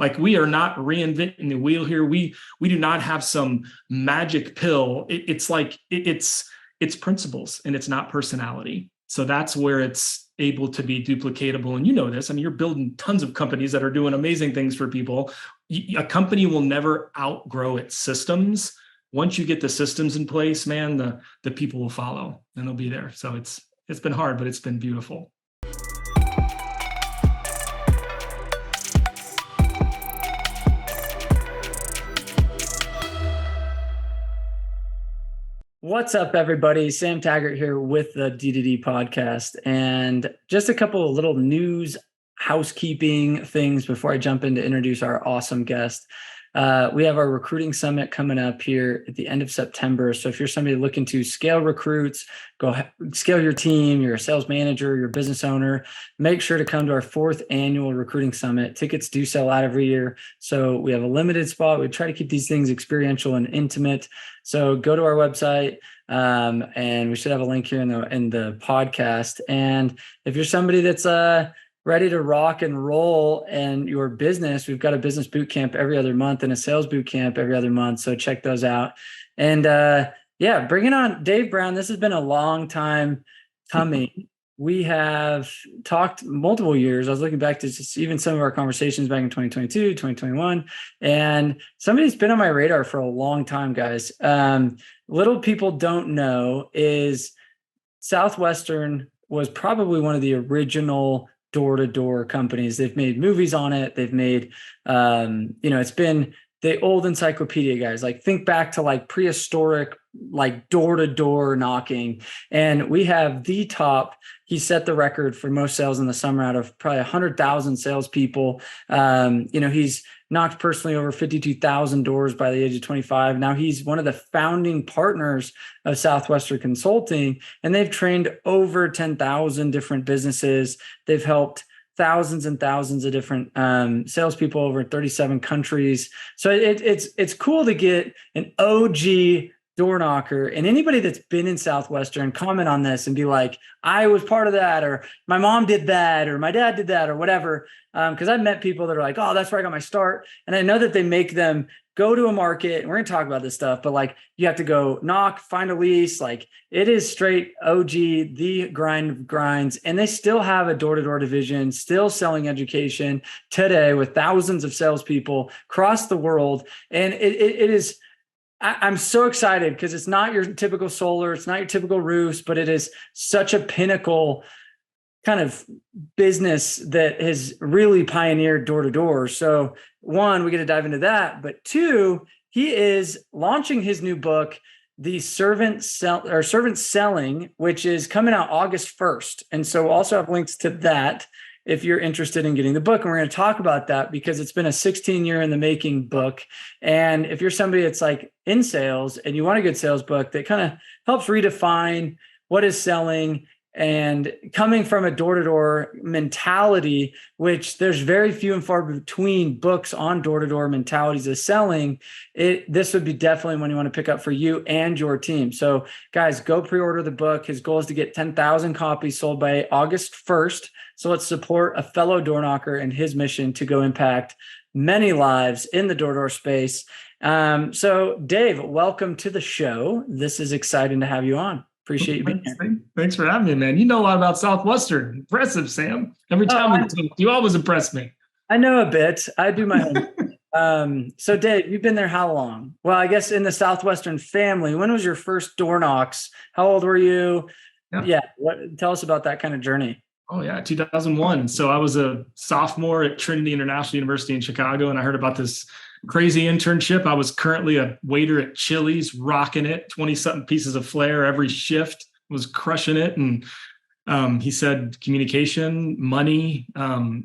Like, we are not reinventing the wheel here. We do not have some magic pill. It's principles, and it's not personality. So that's where it's able to be duplicatable. And you know this, I mean, you're building tons of companies that are doing amazing things for people. A company will never outgrow its systems. Once you get the systems in place, man, the people will follow and they'll be there. So it's been hard, but it's been beautiful. What's up, everybody? Sam Taggart here with the D2D Podcast. And just a couple of little news, housekeeping things before I jump in to introduce our awesome guest. We have our recruiting summit coming up here at the end of September. So if you're somebody looking to scale recruits, go scale your team, you're a sales manager, you're a business owner, make sure to come to our 4th annual recruiting summit. Tickets do sell out every year. So we have a limited spot. We try to keep these things experiential and intimate. So go to our website, and we should have a link here in the podcast. And if you're somebody that's ready to rock and roll in your business, we've got a business boot camp every other month and a sales boot camp every other month. So check those out. And bringing on Dave Brown. This has been a long time coming. We have talked multiple years. I was looking back to just even some of our conversations back in 2022, 2021, and somebody's been on my radar for a long time, guys. Little people don't know is Southwestern was probably one of the original door-to-door companies. They've made movies on it. They've made, it's been the old encyclopedia guys. Like, think back to like prehistoric, like door-to-door knocking. And we have the top. He set the record for most sales in the summer out of probably 100,000 salespeople. He's knocked personally over 52,000 doors by the age of 25. Now he's one of the founding partners of Southwestern Consulting, and they've trained over 10,000 different businesses. They've helped thousands and thousands of different salespeople over 37 countries. So it's cool to get an OG door knocker, and anybody that's been in Southwestern, comment on this and be like, I was part of that, or my mom did that, or my dad did that, or whatever. Because I've met people that are like, oh, that's where I got my start. And I know that they make them go to a market, and we're going to talk about this stuff, but like, you have to go knock, find a lease. Like, it is straight OG, the grind of grinds. And they still have a door-to-door division, still selling education today with thousands of salespeople across the world. And it is, I'm so excited because it's not your typical solar, it's not your typical roofs, but it is such a pinnacle kind of business that has really pioneered door-to-door. So 1, we get to dive into that, but 2, he is launching his new book, The Servant Selling, which is coming out August 1st. And so we'll also have links to that if you're interested in getting the book. And we're going to talk about that because it's been a 16-year in the making book. And if you're somebody that's like in sales and you want a good sales book that kind of helps redefine what is selling, and coming from a door-to-door mentality, which there's very few and far between books on door-to-door mentalities of selling, this would be definitely one you want to pick up for you and your team. So guys, go pre-order the book. His goal is to get 10,000 copies sold by August 1st. So let's support a fellow door knocker and his mission to go impact many lives in the door-to-door space. So Dave, welcome to the show. This is exciting to have you on. Appreciate you being here. Thanks for having me, man. You know a lot about Southwestern. Impressive, Sam. Every time we talk, you always impress me. I know a bit. I do my own. So Dave, you've been there how long? Well, I guess in the Southwestern family. When was your first door knocks? How old were you? Yeah. Tell us about that kind of journey. Oh yeah, 2001. So I was a sophomore at Trinity International University in Chicago, and I heard about this crazy internship. I was currently a waiter at Chili's, rocking it, 20-something pieces of flair every shift, was crushing it. And he said communication, money,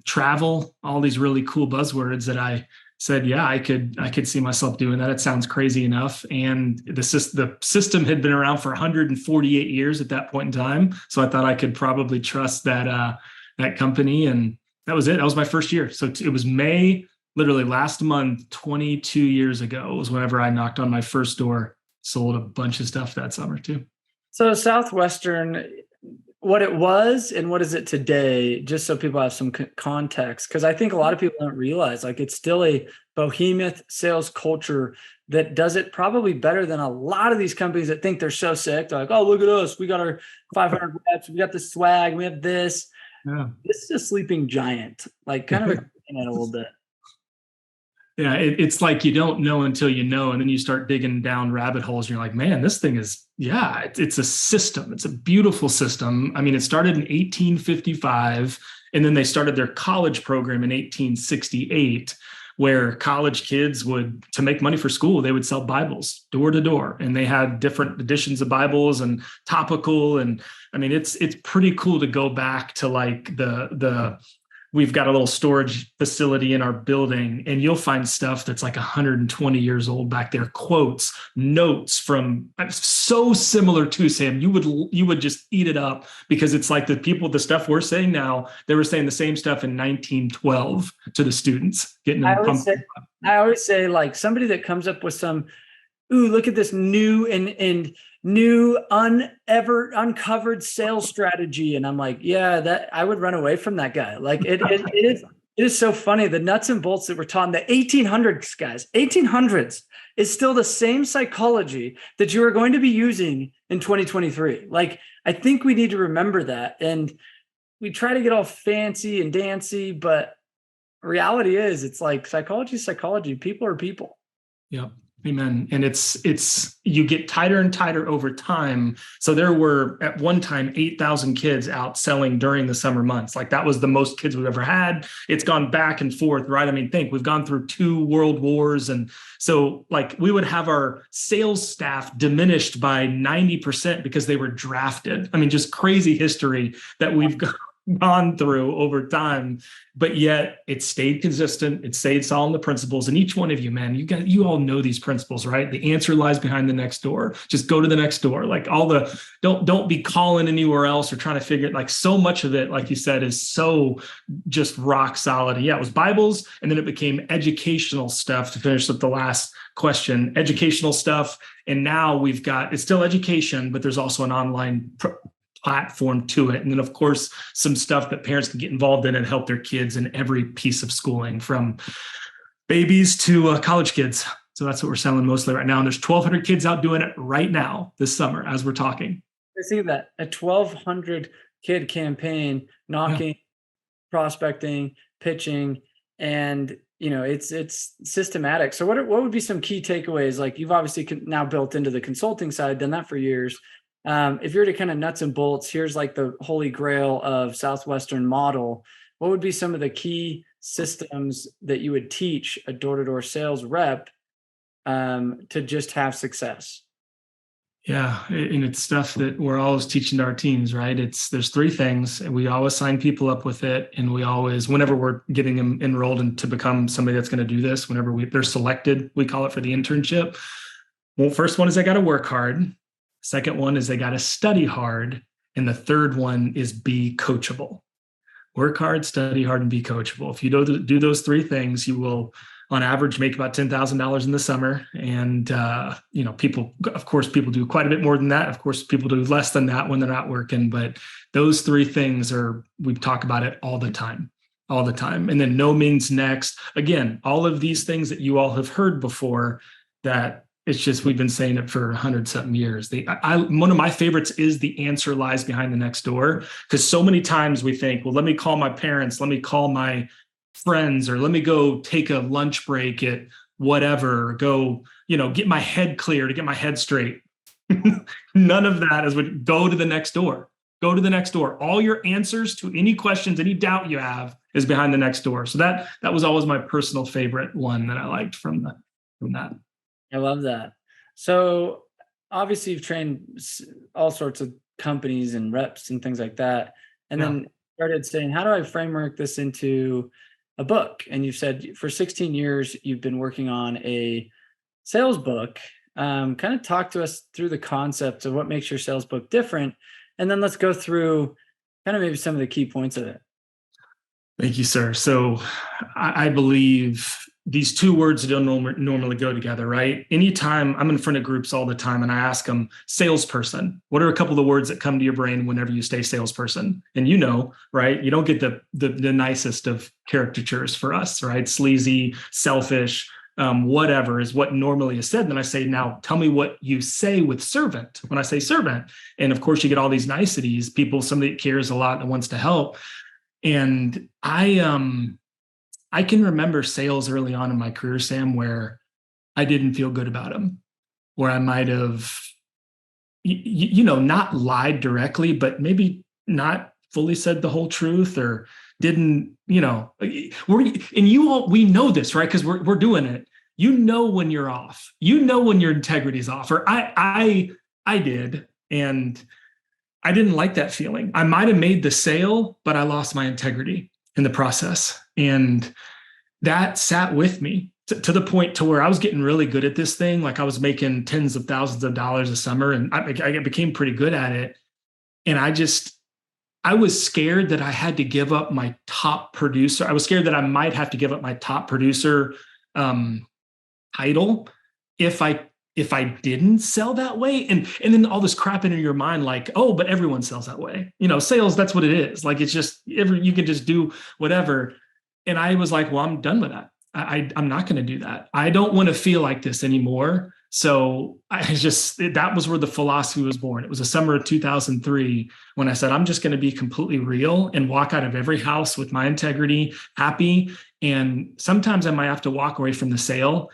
travel, all these really cool buzzwords that I said, yeah, I could see myself doing that. It sounds crazy enough. And the system had been around for 148 years at that point in time. So I thought I could probably trust that company. And that was it. That was my first year. So it was May, literally last month, 22 years ago was whenever I knocked on my first door, sold a bunch of stuff that summer too. So Southwestern, what it was and what is it today, just so people have some context. Because I think a lot of people don't realize, like, it's still a behemoth sales culture that does it probably better than a lot of these companies that think they're so sick. They're like, oh, look at us. We got our 500 reps. We got the swag. We have this. Yeah. This is a sleeping giant, like kind of explain it a little bit. Yeah, it's like you don't know until you know, and then you start digging down rabbit holes, and you're like, man, this thing is, it's a system. It's a beautiful system. I mean, it started in 1855, and then they started their college program in 1868, where college kids would, to make money for school, they would sell Bibles door to door, and they had different editions of Bibles and topical. And I mean, it's pretty cool to go back to like we've got a little storage facility in our building, and you'll find stuff that's like 120 years old back there, quotes, notes from so similar to Sam. You would just eat it up, because it's like the stuff we're saying now, they were saying the same stuff in 1912 to the students, getting them pumped. I always say, like, somebody that comes up with some, ooh, look at this new and new uncovered sales strategy. And I'm like, yeah, that I would run away from that guy. Like it is so funny. The nuts and bolts that we're taught in the 1800s, guys, 1800s is still the same psychology that you are going to be using in 2023. Like, I think we need to remember that. And we try to get all fancy and dancy, but reality is, it's like psychology is psychology. People are people. Yep. Amen. And it's you get tighter and tighter over time. So there were at one time 8,000 kids out selling during the summer months. Like, that was the most kids we've ever had. It's gone back and forth, right? I mean, we've gone through 2 world wars. And so, like, we would have our sales staff diminished by 90% because they were drafted. I mean, just crazy history that we've gone through over time, but yet it stayed consistent. It stayed solid in the principles. And each one of you, man, you all know these principles, right? The answer lies behind the next door. Just go to the next door. Like, don't be calling anywhere else or trying to figure it. Like, so much of it, like you said, is so just rock solid. Yeah, it was Bibles, and then it became educational stuff, to finish with the last question, educational stuff. And now it's still education, but there's also an online platform to it. And then, of course, some stuff that parents can get involved in and help their kids in every piece of schooling, from babies to college kids. So that's what we're selling mostly right now. And there's 1,200 kids out doing it right now this summer as we're talking. I see that, a 1,200 kid campaign, knocking, prospecting, pitching, and it's systematic. So what would be some key takeaways? Like, you've obviously now built into the consulting side, done that for years. If you're to kind of nuts and bolts, here's like the holy grail of Southwestern model. What would be some of the key systems that you would teach a door-to-door sales rep to just have success? Yeah, and it's stuff that we're always teaching to our teams, right? There's 3 things, and we always sign people up with it, and we always, whenever we're getting them enrolled and to become somebody that's going to do this, whenever they're selected, we call it for the internship. Well, first one is they got to work hard. Second one is they got to study hard. And the third one is be coachable. Work hard, study hard, and be coachable. If you do those 3 things, you will, on average, make about $10,000 in the summer. And, people do quite a bit more than that. Of course, people do less than that when they're not working. But those 3 things we talk about it all the time. And then no means next. Again, all of these things that you all have heard before, that it's just, we've been saying it for 100-something years. One of my favorites is the answer lies behind the next door, because so many times we think, well, let me call my parents, let me call my friends, or let me go take a lunch break at whatever, go, get my head clear, to get my head straight. None of that is what, go to the next door. Go to the next door. All your answers to any questions, any doubt you have, is behind the next door. So that was always my personal favorite one that I liked from that. I love that. So obviously you've trained all sorts of companies and reps and things like that. And then started saying, how do I framework this into a book? And you've said for 16 years, you've been working on a sales book. Kind of talk to us through the concepts of what makes your sales book different. And then let's go through kind of maybe some of the key points of it. Thank you, sir. So I believe these two words that don't normally go together, right? Anytime I'm in front of groups all the time and I ask them, salesperson, what are a couple of the words that come to your brain whenever you say salesperson? And right? You don't get the nicest of caricatures for us, right? Sleazy, selfish, whatever is what normally is said. Then I say, now tell me what you say with servant when I say servant. And of course, you get all these niceties, somebody that cares a lot that wants to help. And I can remember sales early on in my career, Sam, where I didn't feel good about them, where I might have, not lied directly, but maybe not fully said the whole truth or didn't, we know this, right? Because we're doing it. When you're off, when your integrity is off, or I did. And I didn't like that feeling. I might have made the sale, but I lost my integrity in the process. And that sat with me to the point to where I was getting really good at this thing. Like I was making tens of thousands of dollars a summer, and I became pretty good at it. And I was scared that I had to give up my top producer. I was scared that I might have to give up my top producer title if I didn't sell that way. And then all this crap into your mind, like, oh, but everyone sells that way. Sales, that's what it is. Like, it's just, you can just do whatever. And I was like, well, I'm done with that. I'm not going to do that. I don't want to feel like this anymore. So that was where the philosophy was born. It was the summer of 2003 when I said, I'm just going to be completely real and walk out of every house with my integrity, happy. And sometimes I might have to walk away from the sale.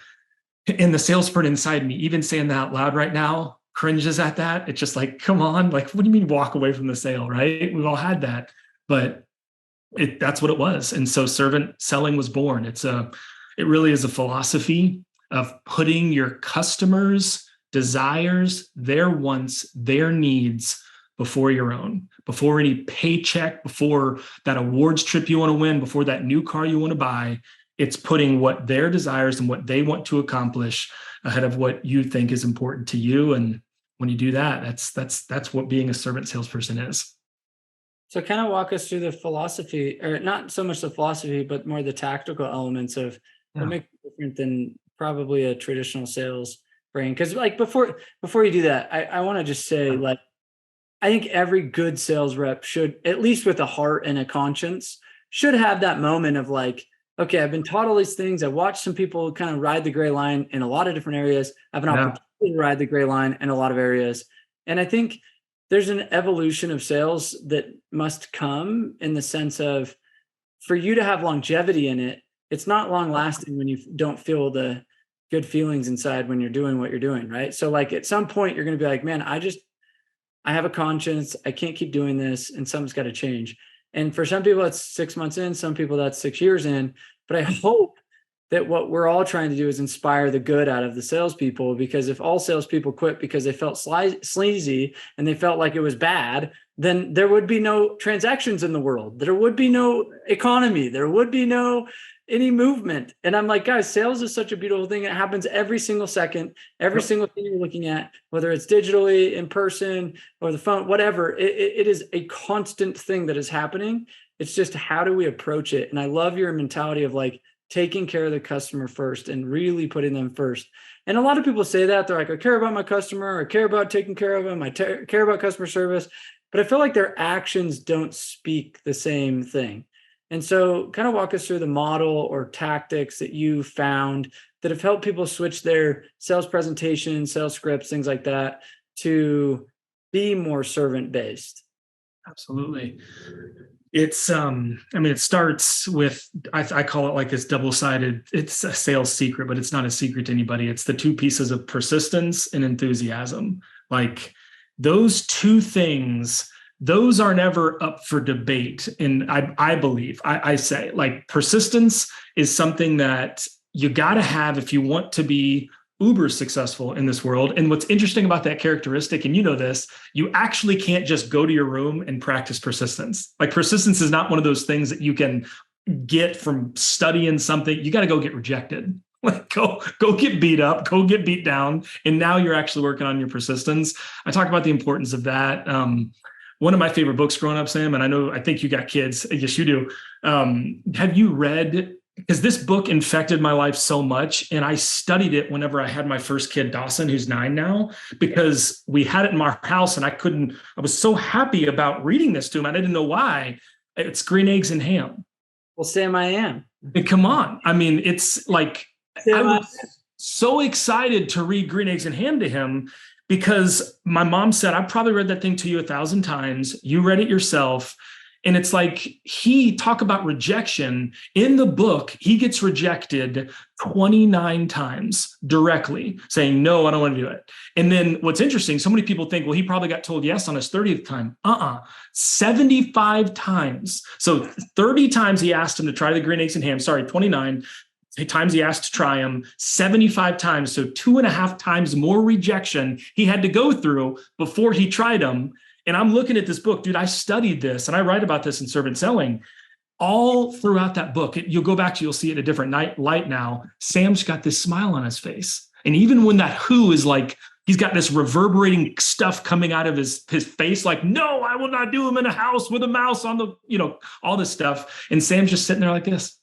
And the salesperson inside me, even saying that out loud right now, cringes at that. It's just like, come on, like, what do you mean walk away from the sale, right? We've all had that, but that's what it was. And so servant selling was born. It really is a philosophy of putting your customers' desires, their wants, their needs before your own, before any paycheck, before that awards trip you want to win, before that new car you want to buy. It's putting what their desires and what they want to accomplish ahead of what you think is important to you. And when you do that, that's what being a servant salesperson is. So kind of walk us through the philosophy, or not so much the philosophy, but more the tactical elements of what makes it different than probably a traditional sales brain. Because like before you do that, I want to just say, like, I think every good sales rep should, at least with a heart and a conscience, should have that moment of like, okay, I've been taught all these things. I watched some people kind of ride the gray line in a lot of different areas. I have an opportunity to ride the gray line in a lot of areas. And I think there's an evolution of sales that must come in the sense of, for you to have longevity in it, it's not long lasting when you don't feel the good feelings inside when you're doing what you're doing, right? So like at some point you're going to be like, man, I have a conscience. I can't keep doing this, and something's got to change. And for some people, that's 6 months in, some people that's 6 years in. But I hope that what we're all trying to do is inspire the good out of the salespeople, because if all salespeople quit because they felt sleazy and they felt like it was bad, then there would be no transactions in the world. There would be no economy. There would be no any movement. And I'm like, guys, sales is such a beautiful thing. It happens every single second, every single thing you're looking at, whether it's digitally, in person, or the phone, whatever. It is a constant thing that is happening. It's just, how do we approach it? And I love your mentality of like taking care of the customer first and really putting them first. And a lot of people say that they're like, I care about my customer, I care about taking care of them, I care about customer service, but I feel like their actions don't speak the same thing. And so kind of walk us through the model or tactics that you found that have helped people switch their sales presentations, sales scripts, things like that, to be more servant-based. Absolutely. It's, it starts with, I call it like this double-sided, it's a sales secret, but it's not a secret to anybody. It's the two pieces of persistence and enthusiasm. Like those two things, those are never up for debate. And I believe, I say, like, persistence is something that you got to have if you want to be uber successful in this world. And what's interesting about that characteristic, and you know this, you actually can't just go to your room and practice persistence. Like, persistence is not one of those things that you can get from studying something. You got to go get rejected. Like go get beat up, go get beat down. And now you're actually working on your persistence. I talk about the importance of that. One of my favorite books growing up, Sam, and I think you got kids. Yes, you do. Have you read because this book infected my life so much. And I studied it whenever I had my first kid, Dawson, who's 9 now, because we had it in our house and I was so happy about reading this to him. I didn't know why. It's Green Eggs and Ham. Well, Sam, I am. And come on. I mean, it's like, I was so excited to read Green Eggs and Ham to him because my mom said, I probably read that thing to you 1,000 times. You read it yourself. And it's like, he talk about rejection in the book. He gets rejected 29 times directly saying, no, I don't want to do it. And then what's interesting, so many people think, well, he probably got told yes on his 30th time. 75 times. So 30 times he asked him to try the Green Eggs and Ham. 29 times he asked to try them, 75 times. So 2.5 times more rejection he had to go through before he tried them. And I'm looking at this book, dude, I studied this and I write about this in Servant Selling all throughout that book. You'll go back to, you'll see it in a different light now. Sam's got this smile on his face. And even when that who is like, he's got this reverberating stuff coming out of his face, like, no, I will not do him in a house with a mouse on the, all this stuff. And Sam's just sitting there like this.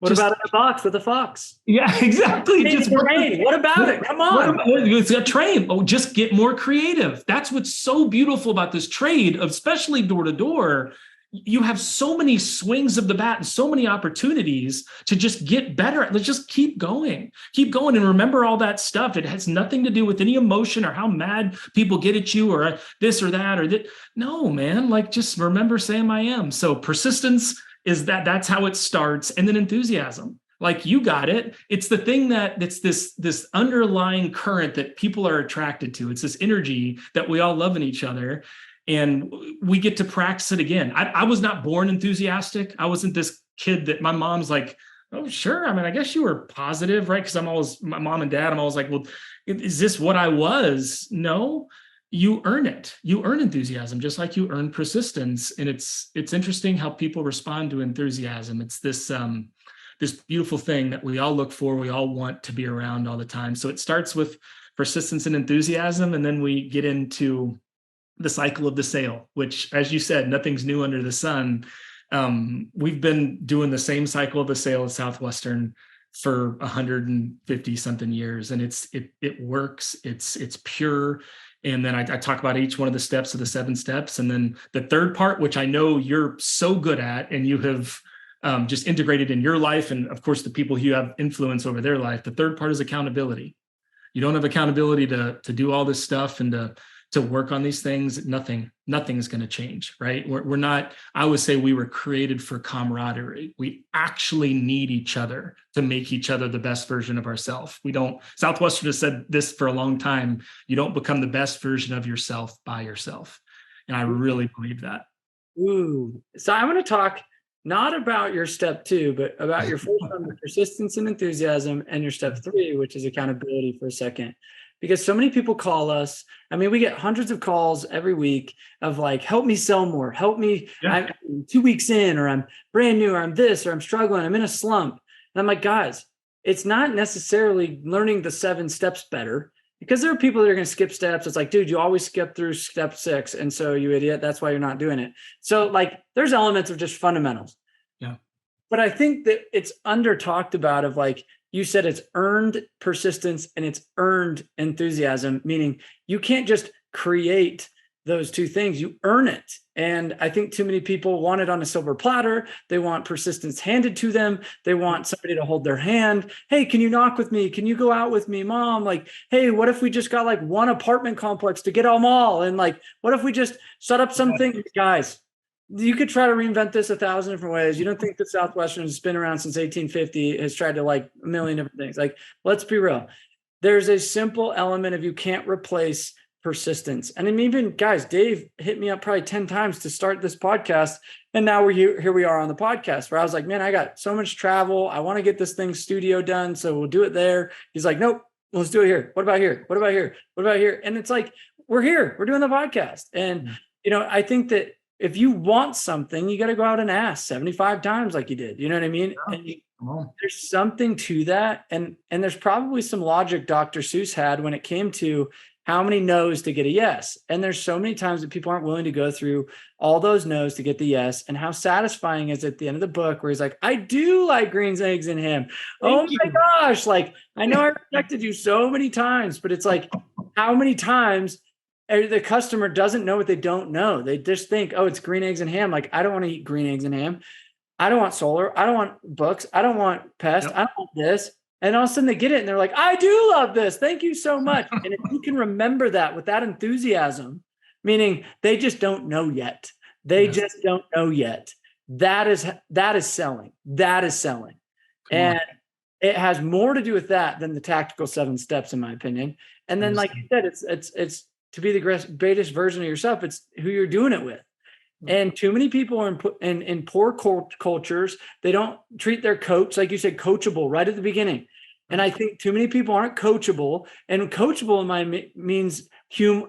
What about in a box with a fox? Yeah, exactly. What about it? Come on. It's a train. Oh, just get more creative. That's what's so beautiful about this trade, especially door to door. You have so many swings of the bat and so many opportunities to just get better. Let's just keep going. Keep going. And remember all that stuff. It has nothing to do with any emotion or how mad people get at you or this or that or that. No, man. Like, just remember Sam I am. So persistence is that's how it starts. And then enthusiasm, like you got it. It's the thing that's this underlying current that people are attracted to. It's this energy that we all love in each other. And we get to practice it again. I was not born enthusiastic. I wasn't this kid that my mom's like, oh, sure. I mean, I guess you were positive, right? Because I'm always, my mom and dad, I'm always like, well, is this what I was? No. You earn it. You earn enthusiasm, just like you earn persistence. And it's interesting how people respond to enthusiasm. It's this beautiful thing that we all look for. We all want to be around all the time. So it starts with persistence and enthusiasm. And then we get into the cycle of the sale, which, as you said, nothing's new under the sun. We've been doing the same cycle of the sale at Southwestern for 150 something years. And it works. It's pure. And then I talk about each one of the steps of the 7 steps. And then the third part, which I know you're so good at, and you have just integrated in your life. And of course, the people who you have influence over their life. The third part is accountability. You don't have accountability to do all this stuff and to work on these things. Nothing's going to change, right? We're not, I would say we were created for camaraderie. We actually need each other to make each other the best version of ourselves. Southwestern has said this for a long time. You don't become the best version of yourself by yourself. And I really believe that. Ooh. So I want to talk not about your step 2, but about your first one, persistence and enthusiasm, and your step 3, which is accountability, for a second. Because so many people call us. I mean, we get hundreds of calls every week of like, help me sell more, help me. Yeah. I'm 2 weeks in, or I'm brand new, or I'm this, or I'm struggling, I'm in a slump. And I'm like, guys, it's not necessarily learning the 7 steps better, because there are people that are going to skip steps. It's like, dude, you always skip through step 6. And so you idiot, that's why you're not doing it. So like, there's elements of just fundamentals. Yeah. But I think that it's under talked about of like, you said it's earned persistence and it's earned enthusiasm, meaning you can't just create those two things, you earn it. And I think too many people want it on a silver platter. They want persistence handed to them. They want somebody to hold their hand. Hey, can you knock with me? Can you go out with me, mom? Like, hey, what if we just got like one apartment complex to get them all? And like, what if we just set up something? Guys, you could try to reinvent this 1,000 different ways. You don't think that Southwestern has been around since 1850, has tried to like a million different things. Like, let's be real. There's a simple element of you can't replace persistence. And then even guys, Dave hit me up probably 10 times to start this podcast. And now we're here we are on the podcast, where I was like, man, I got so much travel. I want to get this thing studio done. So we'll do it there. He's like, nope, let's do it here. What about here? What about here? What about here? And it's like, we're here, we're doing the podcast. And, I think that if you want something, you got to go out and ask 75 times like you did. You know what I mean? Yeah. And there's something to that. And there's probably some logic Dr. Seuss had when it came to how many no's to get a yes. And there's so many times that people aren't willing to go through all those no's to get the yes. And how satisfying is it at the end of the book where he's like, I do like greens, eggs, and ham. Thank my gosh. Like, I know I rejected you so many times, but it's like, how many times the customer doesn't know what they don't know. They just think, oh, it's green, eggs, and ham. Like, I don't want to eat green, eggs, and ham. I don't want solar. I don't want books. I don't want pest. Yep. I don't want this. And all of a sudden they get it and they're like, I do love this. Thank you so much. And if you can remember that with that enthusiasm, meaning they just don't know yet. They just don't know yet. That is selling. That is selling. And it has more to do with that than the tactical 7 steps, in my opinion. And then, like you said, it's to be the greatest version of yourself. It's who you're doing it with. And too many people are in poor cultures. They don't treat their coach, like you said, coachable right at the beginning. And I think too many people aren't coachable. And coachable in my means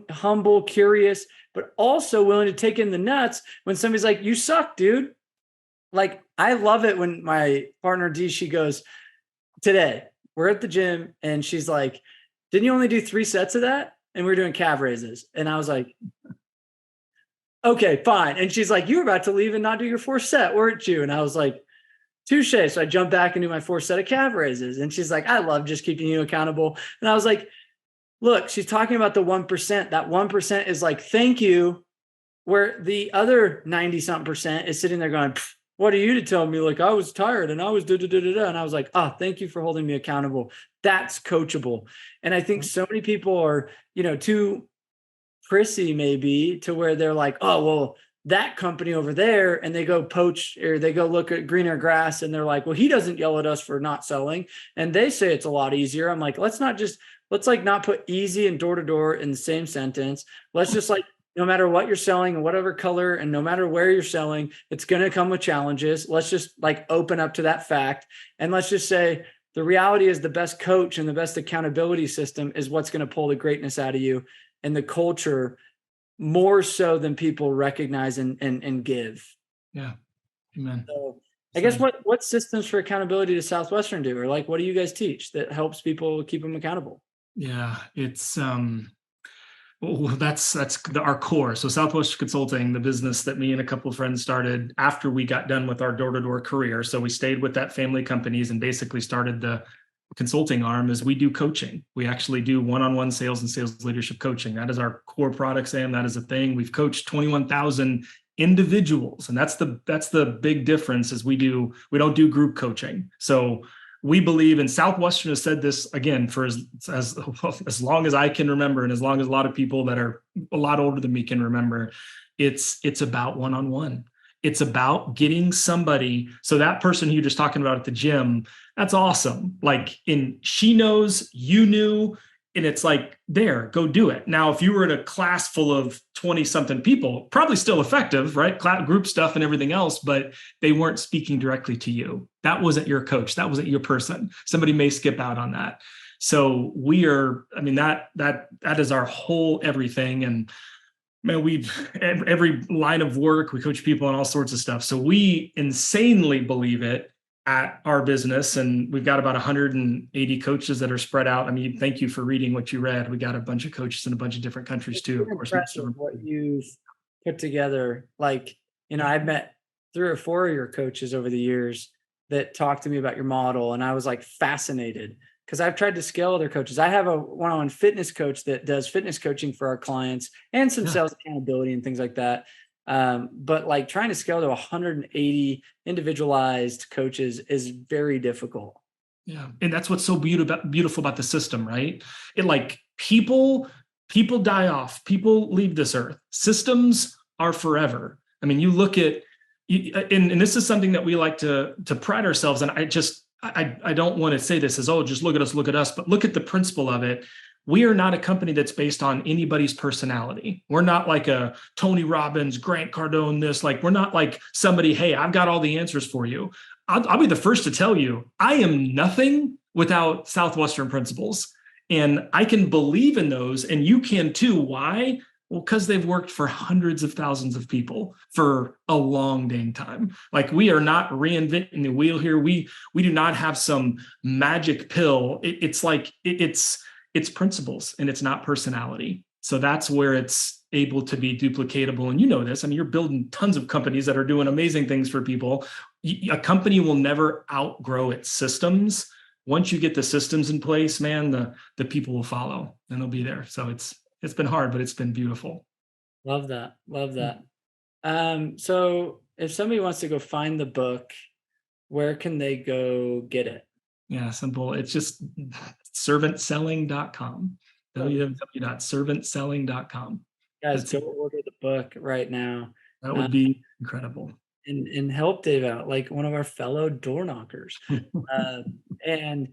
humble, curious, but also willing to take in the nuts when somebody's like, you suck, dude. Like, I love it when my partner D, she goes, today we're at the gym and she's like, didn't you only do 3 sets of that? And we were doing calf raises. And I was like, okay, fine. And she's like, you were about to leave and not do your 4th set, weren't you? And I was like, touche. So I jumped back and do my 4th set of calf raises. And she's like, I love just keeping you accountable. And I was like, look, she's talking about the 1%. That 1% is like, thank you. Where the other 90-something% is sitting there going, what are you to tell me? Like, I was tired and I was da-da-da-da-da. And I was like, oh, thank you for holding me accountable. That's coachable. And I think so many people are, too prissy maybe to where they're like, oh, well, that company over there, and they go poach or they go look at greener grass and they're like, well, he doesn't yell at us for not selling. And they say it's a lot easier. I'm like, let's not put easy and door to door in the same sentence. Let's just like, no matter what you're selling and whatever color, and no matter where you're selling, it's going to come with challenges. Let's just like open up to that fact. And let's just say the reality is the best coach and the best accountability system is what's going to pull the greatness out of you. And the culture more so than people recognize and give. Yeah. Amen. So I guess what systems for accountability does Southwestern do? Or like, what do you guys teach that helps people keep them accountable? Yeah, it's, that's our core. So Southwestern Consulting, the business that me and a couple of friends started after we got done with our door-to-door career. So we stayed with that family companies and basically started the consulting arm. Is we do coaching. We actually do one-on-one sales and sales leadership coaching. That is our core product, Sam. That is a thing. We've coached 21,000 individuals. And that's the big difference is we don't do group coaching. So we believe, and Southwestern has said this again for as long as I can remember, and as long as a lot of people that are a lot older than me can remember, it's about one-on-one. It's about getting somebody. So that person you're just talking about at the gym, that's awesome. Like, she knows, you knew, and it's like, there, go do it. Now, if you were in a class full of 20-something people, probably still effective, right? Group stuff and everything else, but they weren't speaking directly to you. That wasn't your coach. That wasn't your person. Somebody may skip out on that. So that is our whole everything. And man, every line of work, we coach people on all sorts of stuff. So we insanely believe it at our business. And we've got about 180 coaches that are spread out. I mean, thank you for reading what you read. We got a bunch of coaches in a bunch of different countries too. Of course, what you've put together. Like, I've met 3 or 4 of your coaches over the years that talked to me about your model. And I was like fascinated because I've tried to scale other coaches. I have a one-on-one fitness coach that does fitness coaching for our clients and some sales accountability and things like that. But like trying to scale to 180 individualized coaches is very difficult. Yeah. And that's what's so beautiful about the system, right? It like people die off, people leave this earth. Systems are forever. I mean, you look at, and this is something that we like to pride ourselves on. I don't want to say this as, oh, just look at us, but look at the principle of it. We are not a company that's based on anybody's personality. We're not like a Tony Robbins, Grant Cardone, this, like, we're not like somebody, hey, I've got all the answers for you. I'll be the first to tell you, I am nothing without Southwestern principles. And I can believe in those, and you can too. Why? Well, because they've worked for hundreds of thousands of people for a long dang time. Like, we are not reinventing the wheel here. We do not have some magic pill. It's it's principles and it's not personality. So that's where it's able to be duplicatable. And you know this, I mean, you're building tons of companies that are doing amazing things for people. A company will never outgrow its systems. Once you get the systems in place, man, the people will follow and they'll be there. So it's been hard, but it's been beautiful. Love that. Love that. So if somebody wants to go find the book, where can they go get it? Yeah, simple. It's just servantselling.com. www.servantselling.com. Guys, go order the book right now. That would be incredible. And help Dave out, like one of our fellow door knockers. And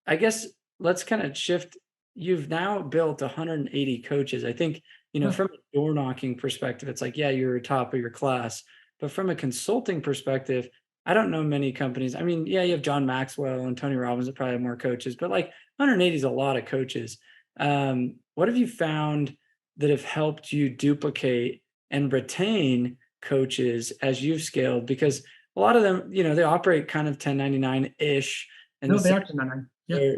I guess let's kind of shift. You've now built 180 coaches. I think, from a door knocking perspective, it's like, yeah, you're top of your class. But from a consulting perspective, I don't know many companies. I mean, yeah, you have John Maxwell and Tony Robbins that probably have more coaches, but like 180 is a lot of coaches. What have you found that have helped you duplicate and retain coaches as you've scaled? Because a lot of them, they operate kind of 1099-ish. And no, they are 1099. Yeah.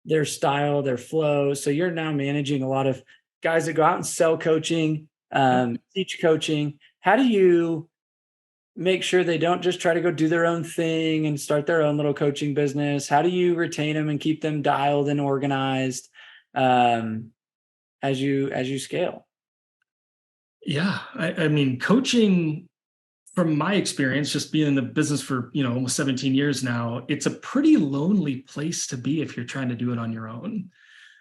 Their style, their flow. So you're now managing a lot of guys that go out and sell coaching, teach coaching. How do you make sure they don't just try to go do their own thing and start their own little coaching business? How do you retain them and keep them dialed and organized as you scale? Yeah. I mean, coaching, from my experience, just being in the business for, almost 17 years now, it's a pretty lonely place to be if you're trying to do it on your own.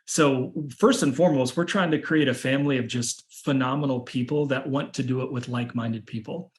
So first and foremost, we're trying to create a family of just phenomenal people that want to do it with like-minded people.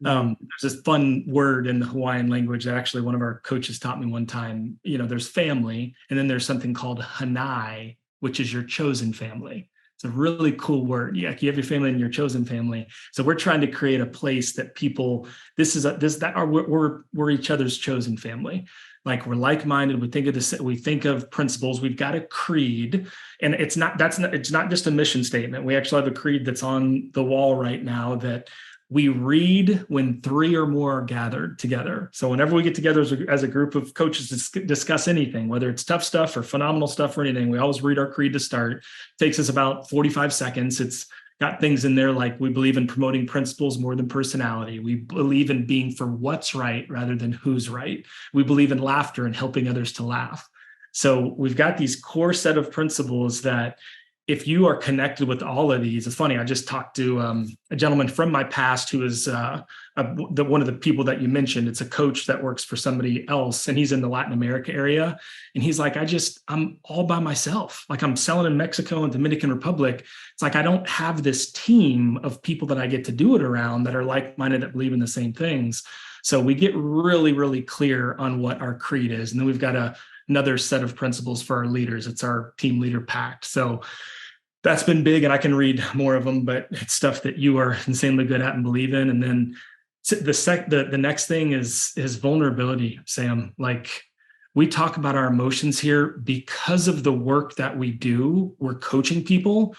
There's this fun word in the Hawaiian language that actually one of our coaches taught me one time. There's family, and then there's something called hanai, which is your chosen family. It's a really cool word. Yeah, you have your family and your chosen family. So we're trying to create a place that people, we're each other's chosen family. Like, we're like-minded. We think of this. We think of principles. We've got a creed, and it's not just a mission statement. We actually have a creed that's on the wall right now that we read when 3 or more are gathered together. So whenever we get together as a group of coaches to discuss anything, whether it's tough stuff or phenomenal stuff or anything, we always read our creed to start. It takes us about 45 seconds. It's got things in there like we believe in promoting principles more than personality. We believe in being for what's right rather than who's right. We believe in laughter and helping others to laugh. So we've got these core set of principles that, if you are connected with all of these, it's funny. I just talked to a gentleman from my past who is one of the people that you mentioned. It's a coach that works for somebody else, and he's in the Latin America area. And he's like, I'm all by myself. Like, I'm selling in Mexico and Dominican Republic. It's like, I don't have this team of people that I get to do it around that are like-minded, that believe in the same things. So we get really, really clear on what our creed is. And then we've got another set of principles for our leaders. It's our team leader pact. So that's been big, and I can read more of them, but it's stuff that you are insanely good at and believe in. And then the next thing is vulnerability, Sam. Like, we talk about our emotions here because of the work that we do. We're coaching people.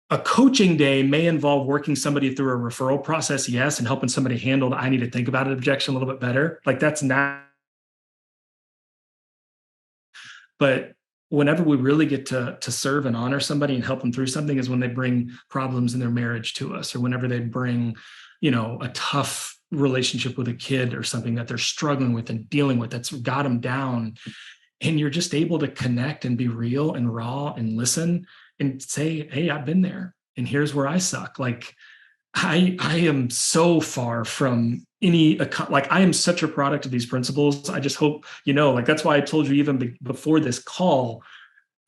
A coaching day may involve working somebody through a referral process, yes, and helping somebody handle the I need to think about it objection a little bit better. Like, that's not. But whenever we really get to serve and honor somebody and help them through something is when they bring problems in their marriage to us, or whenever they bring, a tough relationship with a kid or something that they're struggling with and dealing with that's got them down. And you're just able to connect and be real and raw and listen and say, hey, I've been there and here's where I suck. Like, I am so far from I am such a product of these principles. I just hope, that's why I told you even before this call,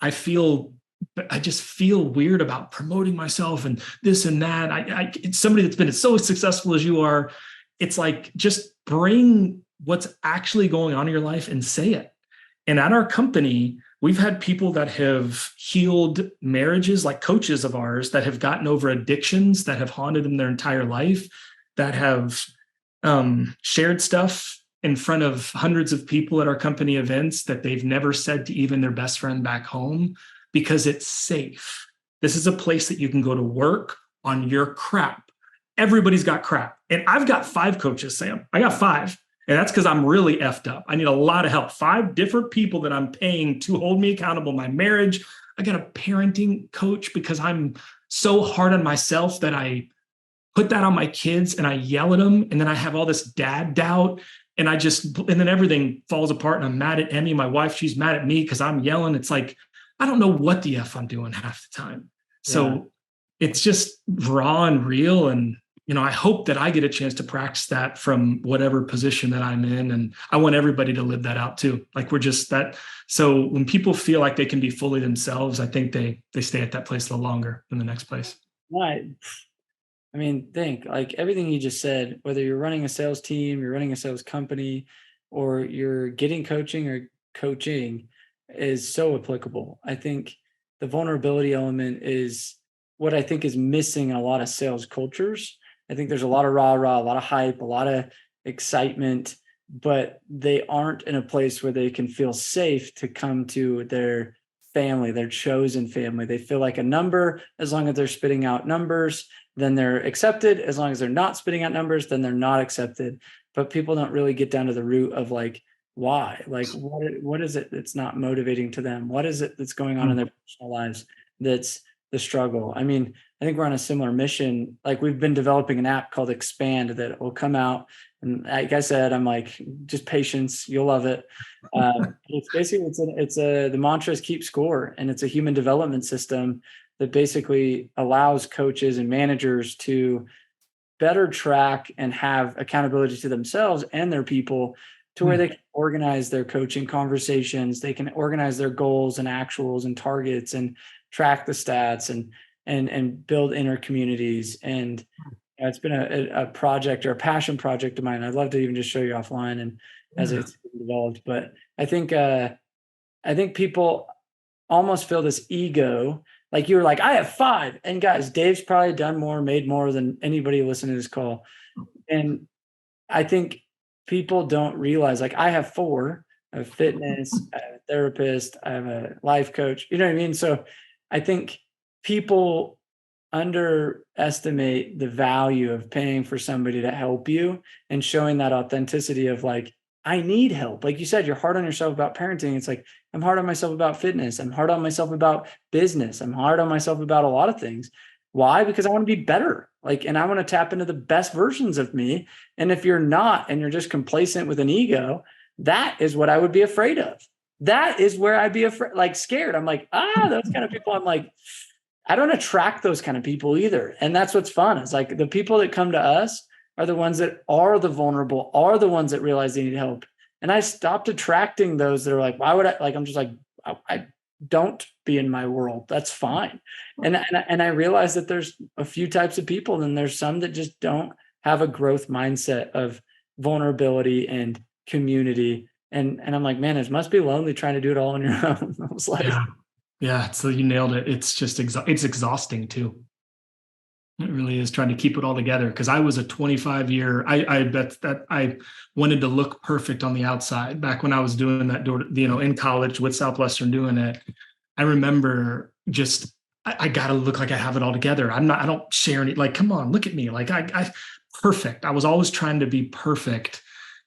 I just feel weird about promoting myself and this and that. It's somebody that's been so successful as you are. It's like, just bring what's actually going on in your life and say it. And at our company, we've had people that have healed marriages, like coaches of ours that have gotten over addictions that have haunted them their entire life, that have shared stuff in front of hundreds of people at our company events that they've never said to even their best friend back home, because it's safe. This is a place that you can go to work on your crap. Everybody's got crap. And I've got 5 coaches, Sam. I got 5. And that's because I'm really effed up. I need a lot of help. 5 different people that I'm paying to hold me accountable. My marriage, I got a parenting coach because I'm so hard on myself that I put that on my kids and I yell at them. And then I have all this dad doubt. And then everything falls apart and I'm mad at Emmy, my wife, she's mad at me because I'm yelling. It's like, I don't know what the F I'm doing half the time. So it's just raw and real. And, I hope that I get a chance to practice that from whatever position that I'm in. And I want everybody to live that out too. Like we're just that. So when people feel like they can be fully themselves, I think they stay at that place a little longer than the next place. Right. I mean, think like everything you just said, whether you're running a sales team, you're running a sales company, or you're getting coaching or coaching is so applicable. I think the vulnerability element is what I think is missing in a lot of sales cultures. I think there's a lot of rah-rah, a lot of hype, a lot of excitement, but they aren't in a place where they can feel safe to come to their family, their chosen family. They feel like a number. As long as they're spitting out numbers, then they're accepted. As long as they're not spitting out numbers, then they're not accepted. But people don't really get down to the root of like, why? Like, what is it that's not motivating to them? What is it that's going on in their personal lives that's the struggle? I mean, I think we're on a similar mission. Like we've been developing an app called Expand that will come out. And like I said, I'm like, just patience, you'll love it. It's basically, the mantra is keep score. And it's a human development system that basically allows coaches and managers to better track and have accountability to themselves and their people to where they can organize their coaching conversations. They can organize their goals and actuals and targets and track the stats and build inner communities. And it's been a project or a passion project of mine. I'd love to even just show you offline and as it's developed. But I think people almost feel this ego. Like you were like, I have 5. And guys, Dave's probably done more, made more than anybody listening to this call. And I think people don't realize, like, I have 4. I have fitness, I have a therapist, I have a life coach. You know what I mean? So I think people underestimate the value of paying for somebody to help you and showing that authenticity of like, I need help. Like you said, you're hard on yourself about parenting. It's like, I'm hard on myself about fitness. I'm hard on myself about business. I'm hard on myself about a lot of things. Why? Because I want to be better. Like, and I want to tap into the best versions of me. And if you're not, and you're just complacent with an ego, that is what I would be afraid of. That is where I'd be afraid, like scared. I'm like, those kind of people. I'm like, I don't attract those kind of people either. And that's what's fun. It's like the people that come to us are the ones that are the vulnerable, are the ones that realize they need help. And I stopped attracting those that are like, why would I, like, I'm just like, I don't be in my world. That's fine. And I realized that there's a few types of people, and there's some that just don't have a growth mindset of vulnerability and community. And I'm like, man, it must be lonely trying to do it all on your own. I was like, yeah. So you nailed it. It's just, it's exhausting too. It really is, trying to keep it all together. Because I was a 25-year, I bet that I wanted to look perfect on the outside back when I was doing that, in college with Southwestern doing it. I remember just, I got to look like I have it all together. I don't share any, like, come on, look at me. Like I perfect. I was always trying to be perfect.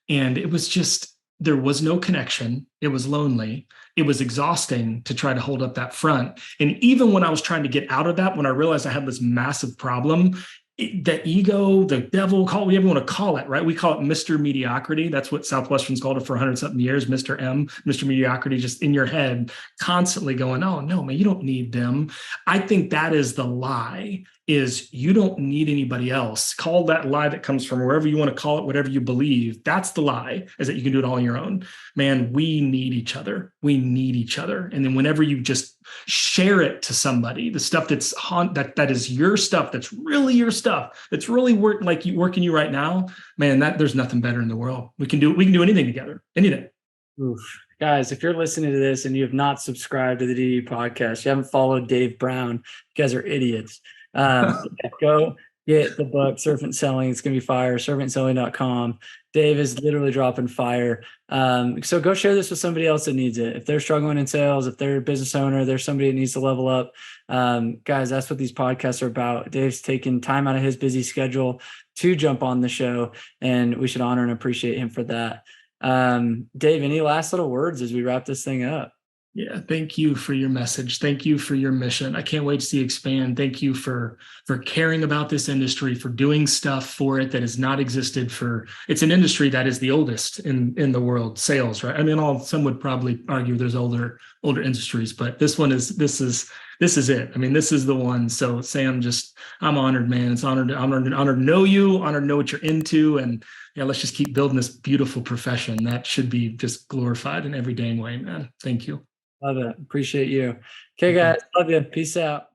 And it was just, there was no connection. It was lonely. It was exhausting to try to hold up that front. And even when I was trying to get out of that, when I realized I had this massive problem, the ego, the devil, whatever you want to call it, right? We call it Mr. Mediocrity. That's what Southwestern's called it for 100-something years, Mr. M, Mr. Mediocrity, just in your head, constantly going, oh, no, man, you don't need them. I think that is the lie, is you don't need anybody else. Call that lie that comes from wherever you want to call it, whatever you believe. That's the lie, is that you can do it all on your own. Man, we need each other. We need each other. And then whenever you just share it to somebody, the stuff that's that is your stuff, that's really your stuff, that's really working you right now, man, there's nothing better in the world. We can do anything together, anything. Oof. Guys, if you're listening to this and you have not subscribed to the D2D podcast, you haven't followed Dave Brown, you guys are idiots. Go get the book, Servant Selling. It's going to be fire. servantselling.com. Dave is literally dropping fire. So go share this with somebody else that needs it. If they're struggling in sales, if they're a business owner, there's somebody that needs to level up. Guys, that's what these podcasts are about. Dave's taking time out of his busy schedule to jump on the show, and we should honor and appreciate him for that. Dave, any last little words as we wrap this thing up? Yeah, thank you for your message. Thank you for your mission. I can't wait to see expand. Thank you for caring about this industry, for doing stuff for it that has not existed it's an industry that is the oldest in the world, sales, right? I mean, some would probably argue there's older industries, but this is it. I mean, this is the one. So Sam, I'm honored, man. It's honored to know you, honored to know what you're into. And yeah, let's just keep building this beautiful profession that should be just glorified in every dang way, man. Thank you. Love it. Appreciate you. Okay, guys. Love you. Peace out.